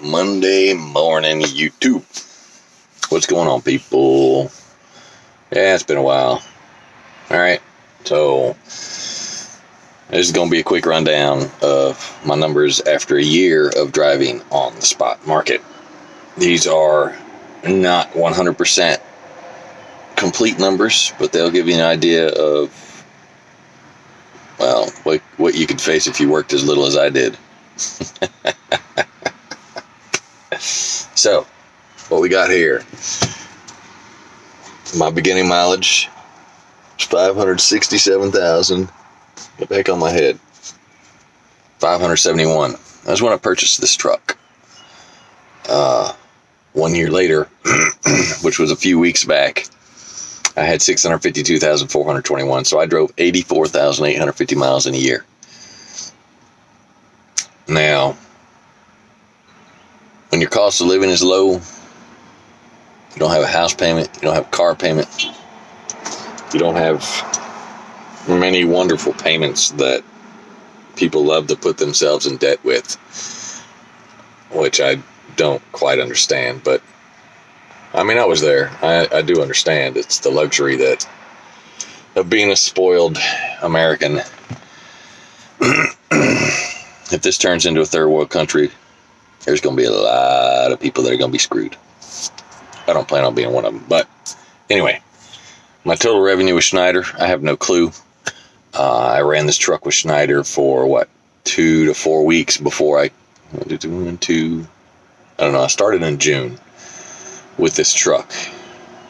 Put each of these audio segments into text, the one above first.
Monday morning, YouTube. What's going on, people? Yeah, it's been a while. Alright, so this is going to be a quick rundown of my numbers after a year of driving on the spot market. These are not 100% complete numbers, but they'll give you an idea of, well, what you could face if you worked as little as I did. So, what we got here, my beginning mileage is 567,000. Get back on my head. 571. That's when I purchased this truck. 1 year later, which was a few weeks back, I had 652,421. So I drove 84,850 miles in a year. Now, when your cost of living is low, you don't have a house payment, you don't have a car payment, you don't have many wonderful payments that people love to put themselves in debt with, which I don't quite understand, but I mean, I was there. I do understand. It's the luxury of being a spoiled American. If this turns into a third world country, there's going to be a lot of people that are going to be screwed. I don't plan on being one of them. But anyway, my total revenue with Schneider, I have no clue. I ran this truck with Schneider for 2 to 4 weeks before I started in June with this truck,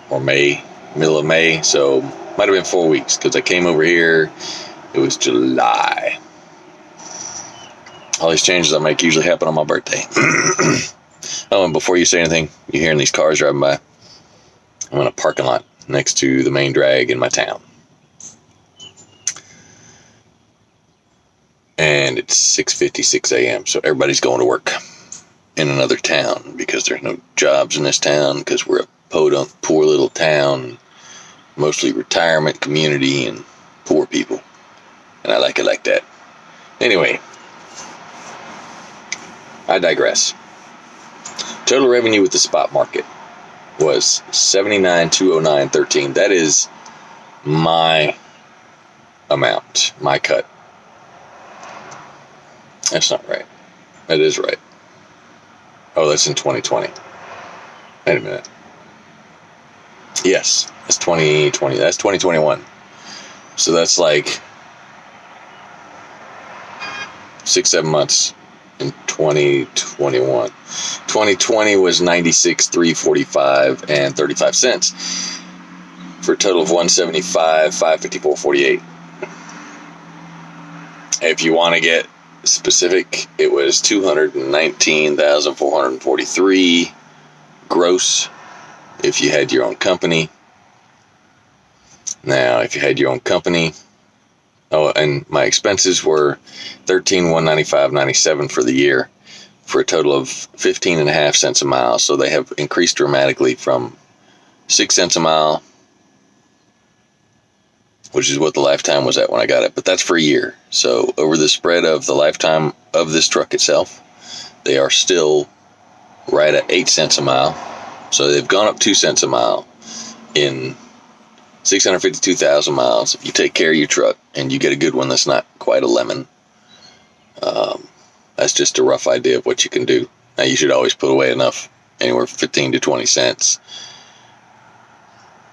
or middle of May. So might have been 4 weeks because I came over here. It was July. All these changes I make usually happen on my birthday. Oh, and before you say anything, you're hearing these cars driving by. I'm in a parking lot next to the main drag in my town. And it's 6:56 a.m., so everybody's going to work in another town because there's no jobs in this town because we're a poor little town, mostly retirement community and poor people. And I like it like that. Anyway, I digress. Total revenue with the spot market was 79,209.13. That is my amount, my cut. That's not right. That is right. Oh, that's in 2020. Wait a minute. Yes, that's 2020. That's 2021. So that's like 6-7 months in 2021. 2020 was 96,345 and 35 cents for a total of 175,554.48. If you want to get specific, it was 219,443 gross if you had your own company. Now, if you had your own company, and my expenses were $13,195.97 for the year, for a total of 15.5 cents a mile. So they have increased dramatically from 6 cents a mile, which is what the lifetime was at when I got it. But that's for a year. So over the spread of the lifetime of this truck itself, they are still right at 8 cents a mile. So they've gone up 2 cents a mile in 652,000 miles. If you take care of your truck and you get a good one that's not quite a lemon, that's just a rough idea of what you can do. Now, you should always put away enough, anywhere from 15 to 20 cents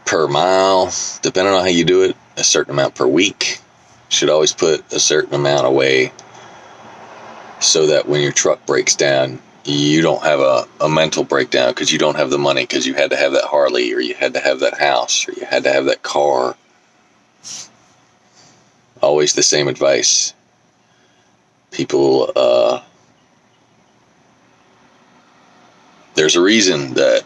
per mile, depending on how you do it, a certain amount per week. Should always put a certain amount away so that when your truck breaks down, you don't have a mental breakdown because you don't have the money because you had to have that Harley, or you had to have that house, or you had to have that car. Always the same advice. People, there's a reason that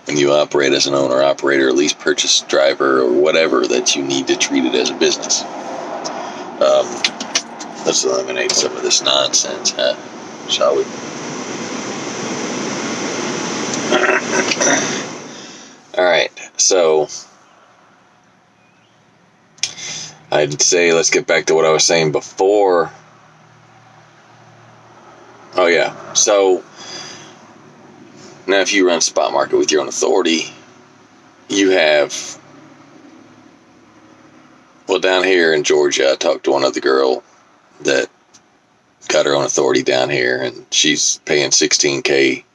when you operate as an owner-operator, lease purchase driver, or whatever, that you need to treat it as a business. Let's eliminate some of this nonsense, huh? Shall we? Alright, so I'd say let's get back to what I was saying before. Oh Oh, yeah. So, now if you run spot market with your own authority, you have, well, down here in Georgia, I talked to one other girl that got her own authority down here, and she's paying $16K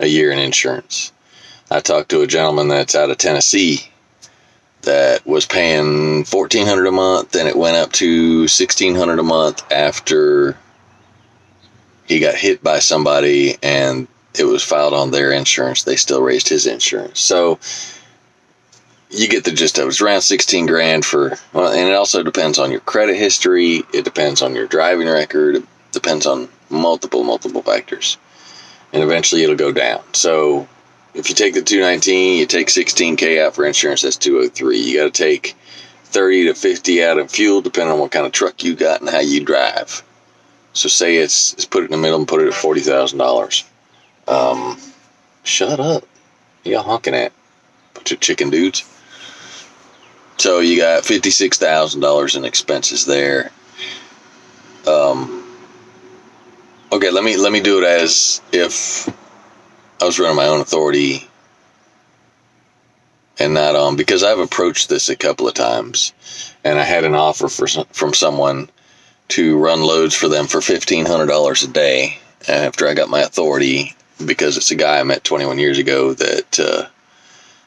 a year in insurance. I talked to a gentleman that's out of Tennessee that was paying $1,400 a month, and it went up to $1,600 a month after he got hit by somebody and it was filed on their insurance. They still raised his insurance. So you get the gist of it. It's around 16 grand for, well, and it also depends on your credit history. It depends on your driving record. It depends on multiple factors. And eventually it'll go down. So if you take the 219, you take 16K out for insurance, that's 203. You got to take 30 to 50 out of fuel, depending on what kind of truck you got and how you drive. So say it's put it in the middle and put it at $40,000. Shut up. You got honking at? Bunch of chicken dudes. So you got $56,000 in expenses there. Okay, let me do it as if I was running my own authority and not on, because I've approached this a couple of times, and I had an offer from someone to run loads for them for $1,500 a day after I got my authority, because it's a guy I met 21 years ago that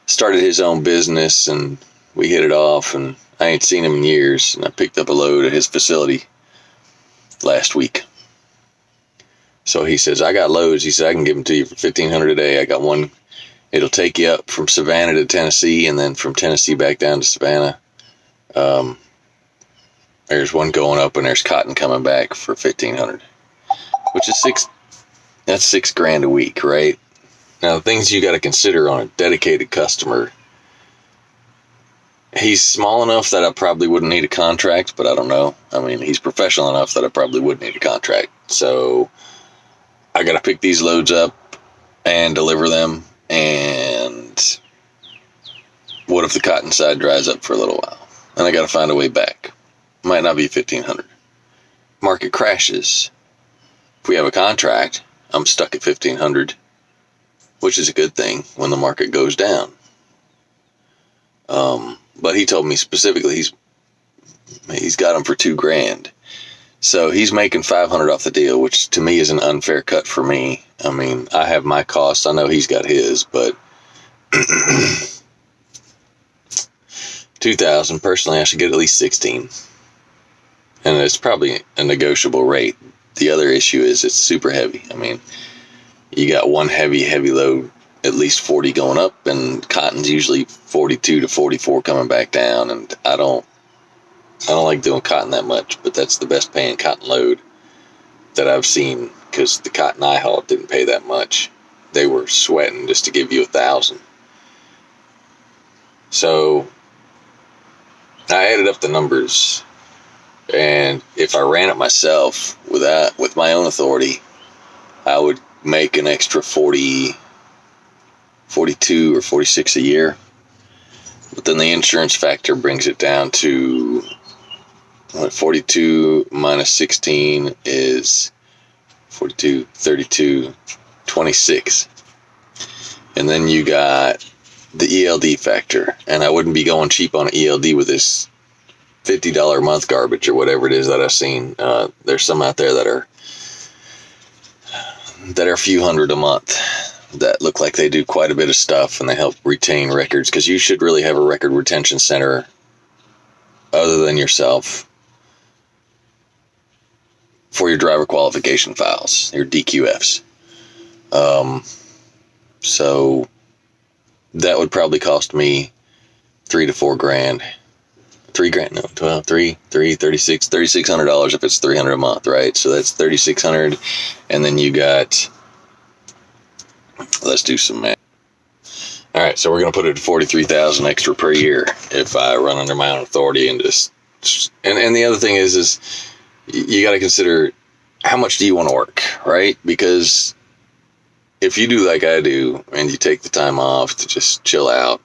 started his own business, and we hit it off, and I ain't seen him in years, and I picked up a load at his facility last week. So he says, I got loads. He said, I can give them to you for $1,500 a day. I got one. It'll take you up from Savannah to Tennessee, and then from Tennessee back down to Savannah. There's one going up, and there's Cotton coming back for $1,500, which is that's $6,000 a week, right? Now, the things you got to consider on a dedicated customer, he's small enough that I probably wouldn't need a contract, but I don't know. I mean, he's professional enough that I probably would need a contract. So I got to pick these loads up and deliver them. And what if the cotton side dries up for a little while? And I got to find a way back. Might not be 1,500. Market crashes. If we have a contract, I'm stuck at 1,500, which is a good thing when the market goes down. But he told me specifically he's got them for $2,000. So he's making $500 off the deal, which to me is an unfair cut for me. I mean, I have my costs. I know he's got his, but $2,000 personally, I should get at least 16. And it's probably a negotiable rate. The other issue is it's super heavy. I mean, you got one heavy load, at least 40 going up, and cotton's usually 42 to 44 coming back down. And I don't like doing cotton that much, but that's the best paying cotton load that I've seen, because the cotton I hauled didn't pay that much. They were sweating just to give you 1,000. So I added up the numbers, and if I ran it myself with my own authority, I would make an extra 42 or 46 a year. But then the insurance factor brings it down to 42 minus 16 is 42, 32, 26. And then you got the ELD factor. And I wouldn't be going cheap on an ELD with this $50 a month garbage or whatever it is that I've seen. There's some out there that are a few hundred a month that look like they do quite a bit of stuff, and they help retain records, because you should really have a record retention center other than yourself for your driver qualification files, your DQFs. So that would probably cost me $3,000 to $4,000. $3,000, no, 12, 3, 36, $3,600 if it's $300 a month, right? So that's $3,600, and then you got, let's do some math. All right, so we're going to put it at $43,000 extra per year if I run under my own authority, and and the other thing is you got to consider, how much do you want to work, right? Because if you do like I do and you take the time off to just chill out,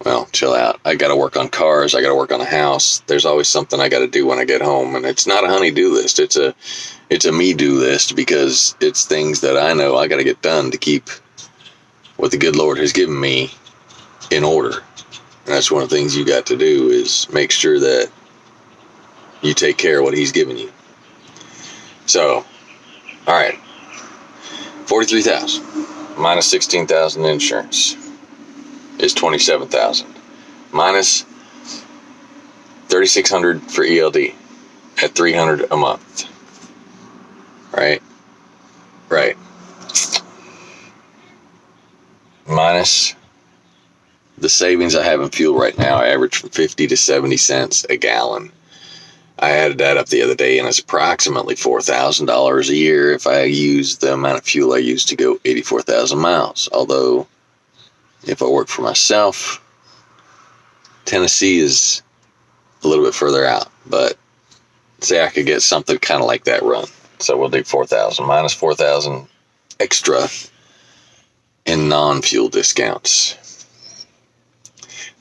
well, chill out. I got to work on cars. I got to work on a house. There's always something I got to do when I get home. And it's not a honey-do list. It's a me-do list, because it's things that I know I got to get done to keep what the good Lord has given me in order. And that's one of the things you got to do, is make sure that you take care of what he's given you. So, all right. 43,000 minus 16,000 insurance is 27,000, minus 3,600 for ELD at 300 a month. Right? Minus the savings I have in fuel right now. I average from 50 to 70 cents a gallon. I added that up the other day, and it's approximately $4,000 a year if I use the amount of fuel I use to go 84,000 miles. Although, if I work for myself, Tennessee is a little bit further out. But say I could get something kind of like that run. So we'll do 4,000 minus 4,000 extra in non-fuel discounts.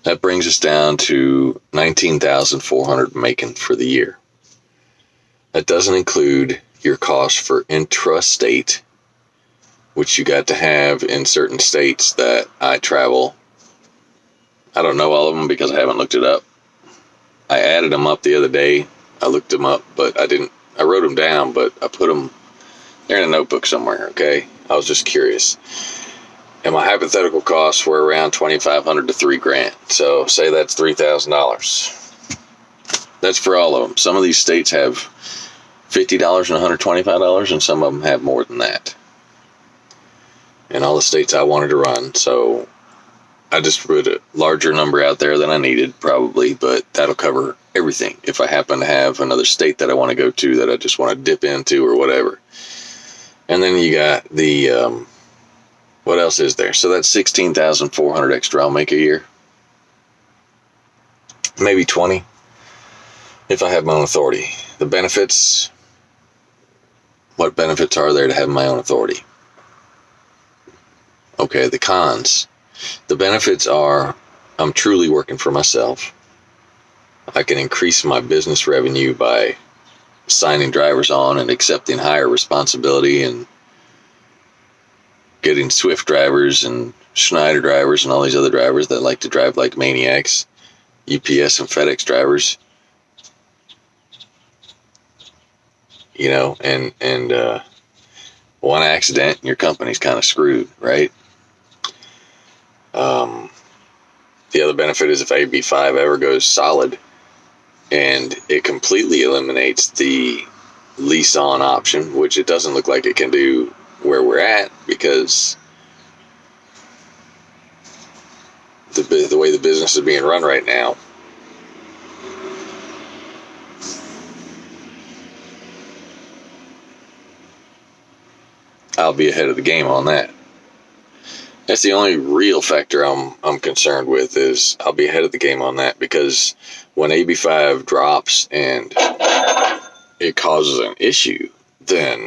That brings us down to 19,400 making for the year. That doesn't include your cost for intrastate, which you got to have in certain states that I travel. I don't know all of them because I haven't looked it up. I added them up the other day. I looked them up, but I wrote them down, but I put them, they're in a notebook somewhere, okay? I was just curious. And my hypothetical costs were around $2,500 to $3,000. So say that's $3,000. That's for all of them. Some of these states have $50 and $125, and some of them have more than that. And all the states I wanted to run. So I just put a larger number out there than I needed, probably, but that'll cover everything. If I happen to have another state that I want to go to that I just want to dip into or whatever. And then you got the, what else is there? So that's 16,400 extra I'll make a year. Maybe 20 if I have my own authority. The benefits, what benefits are there to have my own authority? Okay, the cons. The benefits are I'm truly working for myself. I can increase my business revenue by signing drivers on and accepting higher responsibility and getting Swift drivers and Schneider drivers and all these other drivers that like to drive like maniacs, UPS and FedEx drivers, you know, and one accident and your company's kind of screwed, right? The other benefit is if AB5 ever goes solid, and it completely eliminates the lease on option, which it doesn't look like it can do where we're at, because the way the business is being run right now, I'll be ahead of the game on that. That's the only real factor I'm concerned with, is I'll be ahead of the game on that, because when AB5 drops and it causes an issue, then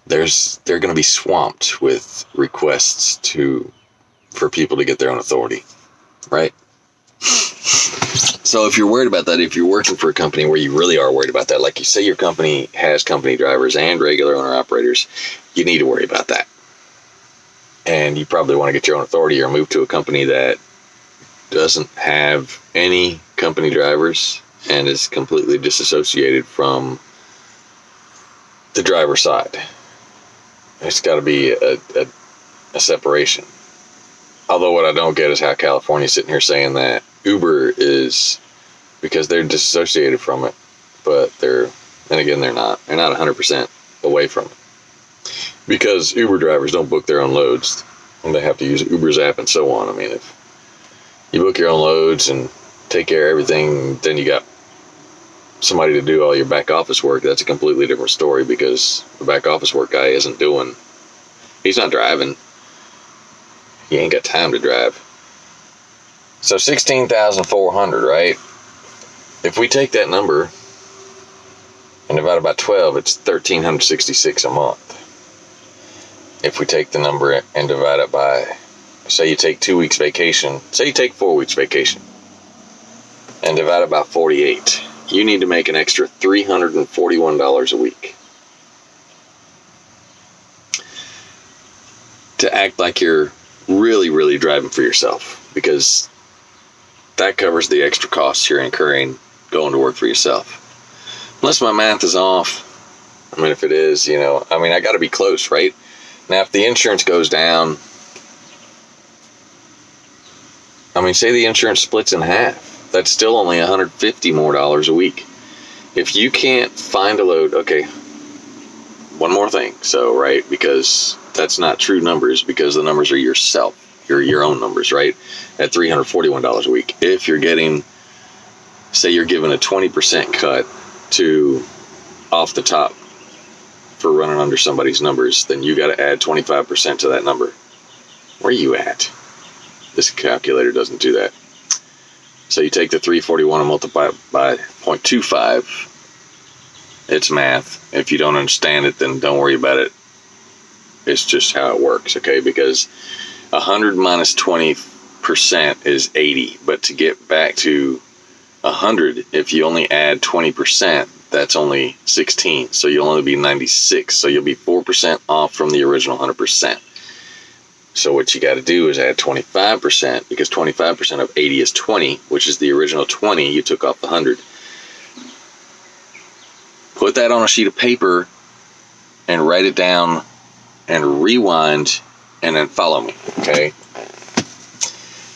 they're going to be swamped with requests for people to get their own authority, right? So if you're worried about that, if you're working for a company where you really are worried about that, like you say your company has company drivers and regular owner operators, you need to worry about that. And you probably want to get your own authority or move to a company that doesn't have any company drivers and is completely disassociated from the driver side. It's got to be a separation. Although what I don't get is how California's sitting here saying that Uber is, because they're disassociated from it, but they're not 100% away from it. Because Uber drivers don't book their own loads, and they have to use Uber's app and so on. I mean, if you book your own loads and take care of everything, then you got somebody to do all your back office work. That's a completely different story, because the back office work guy he's not driving. He ain't got time to drive. So 16,400, right? If we take that number and divide it by 12, it's 1,366 a month. if we take the number and divide it by, say you take 2 weeks vacation, say you take 4 weeks vacation, and divide it by 48, you need to make an extra $341 a week to act like you're really, really driving for yourself, because that covers the extra costs you're incurring going to work for yourself. Unless my math is off. I mean, if it is, I got to be close, right? Now, if the insurance goes down, say the insurance splits in half, that's still only $150 more a week. If you can't find a load, okay, one more thing. So, right, because that's not true numbers, because the numbers are yourself, your own numbers, right? At $341 a week. If you're getting, say you're given a 20% cut to off the top for running under somebody's numbers, then you got to add 25% to that number. Where are you at? This calculator doesn't do that. So you take the 341 and multiply it by 0.25. It's math. If you don't understand it, then don't worry about it. It's just how it works, okay? Because 100 minus 20% is 80. But to get back to 100, if you only add 20%, that's only 16. So you'll only be 96. So you'll be 4% off from the original 100%. So what you got to do is add 25%, because 25% of 80 is 20, which is the original 20 you took off the 100. Put that on a sheet of paper and write it down and rewind and then follow me, okay?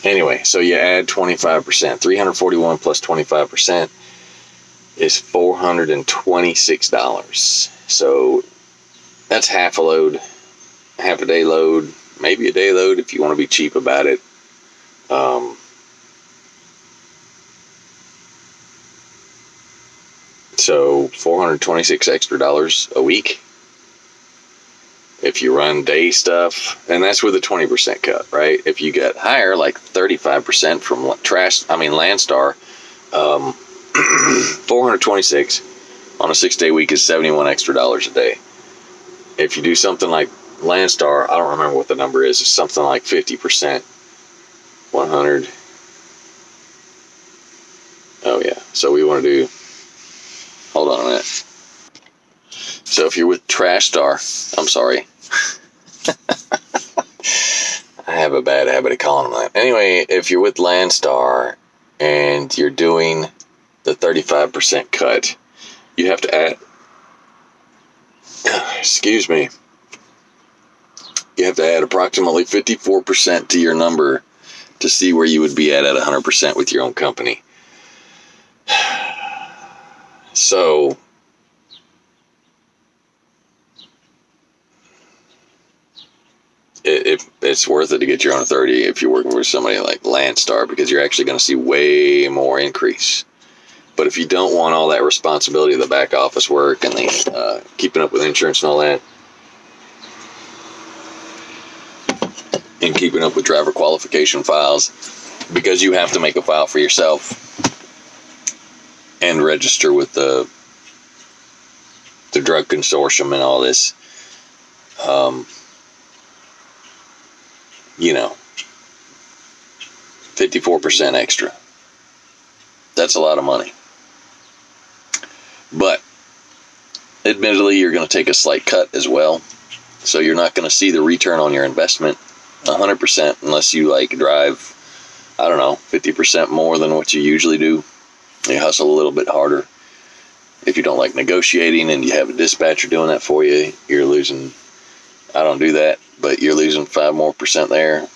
Anyway, so you add 25%. 341 plus 25% is $426. So that's half a load, half a day load, maybe a day load if you want to be cheap about it. So $426 extra a week if you run day stuff, and that's with a 20% cut, right? If you get higher, like 35% from Landstar, 426 on a 6-day week is $71 extra a day. If you do something like Landstar, I don't remember what the number is. It's something like 50%. 100. Oh yeah. So we want to do. Hold on a minute. So if you're with TrashStar, I'm sorry. I have a bad habit of calling them that. Anyway, if you're with Landstar and you're doing the 35% cut, you have to add. Excuse me. You have to add approximately 54% to your number to see where you would be at 100% with your own company. So, it's worth it to get your own 30 if you're working with somebody like Landstar, because you're actually going to see way more increase. But if you don't want all that responsibility of the back office work and the keeping up with insurance and all that, and keeping up with driver qualification files, because you have to make a file for yourself and register with the drug consortium and all this, 54% extra. That's a lot of money. But admittedly, you're going to take a slight cut as well. So you're not going to see the return on your investment 100% unless you drive, 50% more than what you usually do. You hustle a little bit harder. If you don't like negotiating and you have a dispatcher doing that for you, you're losing, I don't do that, but you're losing 5% more there.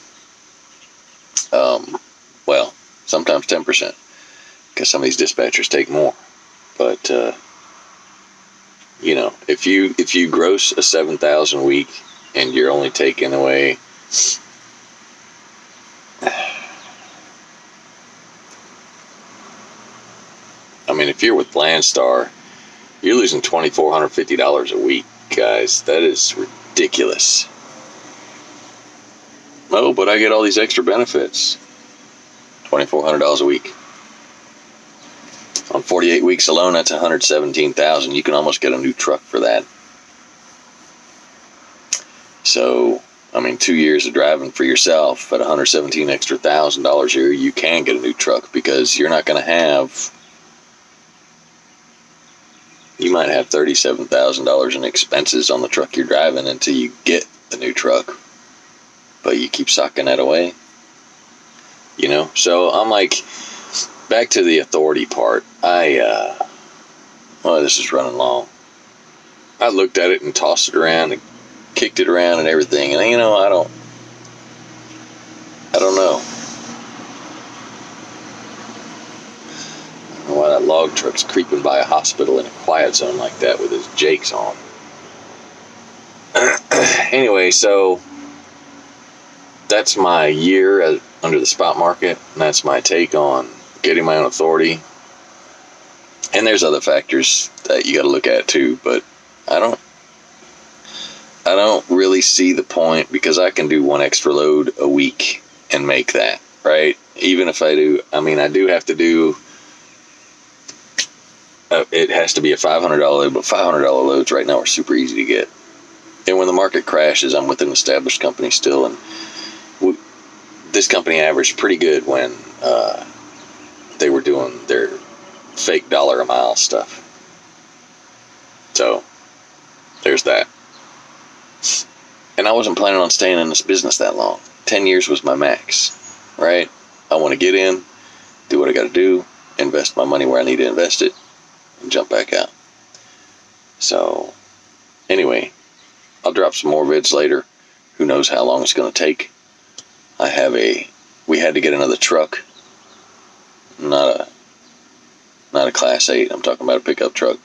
Well, sometimes 10%, because some of these dispatchers take more. But, if you gross a 7,000 a week and you're only taking away, if you're with Landstar, you're losing $2,450 a week, guys. That is ridiculous. Oh, but I get all these extra benefits. $2,400 a week. On 48 weeks alone, that's $117,000. You can almost get a new truck for that. So, I mean, 2 years of driving for yourself at $117,000 extra a year, you can get a new truck, because you're not going to have, you might have $37,000 in expenses on the truck you're driving until you get the new truck, but you keep socking that away, you know? So I'm like, back to the authority part. Well, this is running long. I looked at it and tossed it around and kicked it around and everything, and you know, I don't know. I don't know why that log truck's creeping by a hospital in a quiet zone like that with his jakes on. Anyway, so that's my year under the spot market, and that's my take on getting my own authority. And there's other factors that you got to look at too, but I don't really see the point, because I can do one extra load a week and make that, right? Even if I do, I mean, I do have to do, it has to be a $500 load, but $500 loads right now are super easy to get. And when the market crashes, I'm with an established company still, and this company averaged pretty good when they were doing their fake dollar a mile stuff. So there's that. And I wasn't planning on staying in this business that long. 10 years was my max, right? I want to get in, do what I got to do, invest my money where I need to invest it, and jump back out. So anyway, I'll drop some more vids later. Who knows how long it's going to take. We had to get another truck. Not a Class 8. I'm talking about a pickup truck.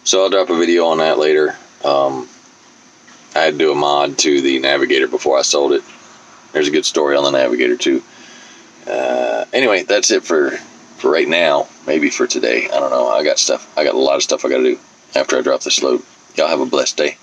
So I'll drop a video on that later. I had to do a mod to the Navigator before I sold it. There's a good story on the Navigator too. Anyway, that's it for right now. Maybe for today. I don't know. I got a lot of stuff I got to do after I drop this load. Y'all have a blessed day.